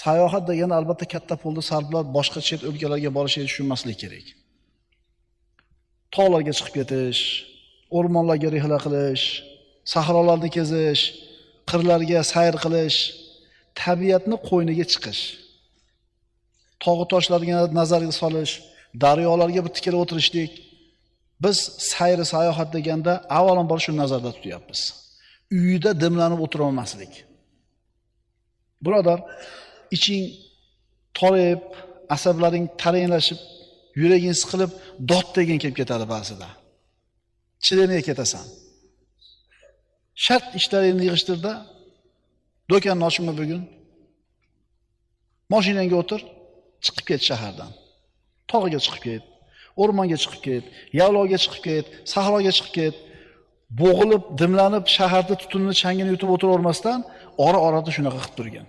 Sayohat degani albatta katta pulni sarflab boshqa chet o'lkalarga borishni tushunmaslik kerak. Tog'larga chiqib ketish, o'rmonlarga rihla qilish, sahrolarni kezish, qirlarga sayr qilish, tabiatni qo'yniga chiqish. Tog'i toshlarga nazarga solish, daryolarga bir tikilib o'tirishlik. Biz sayri sayohat deganda avvalambor shu nazarda tutyapmiz. Uyida dimlanib o'tirolmaslik. Birodar, iching torayib, asablaring taranglashib, yuraging siqilib, dod degan kelib ketadi ba'zida. Chidamay ketasan. Shart ishlaringni yig'ishtirda, do'konni ochma bugun. Mashinangga o'tir, chiqib ket shahardan. Tog'iga chiqib ket, o'rmonga chiqib ket, yaylovga chiqib ket, sahroga chiqib ket. Bo'g'ilib, dimlanib, shaharda tutunni changini yutib o'tiravermasdan, ora-orada shunaqa qilib turgan.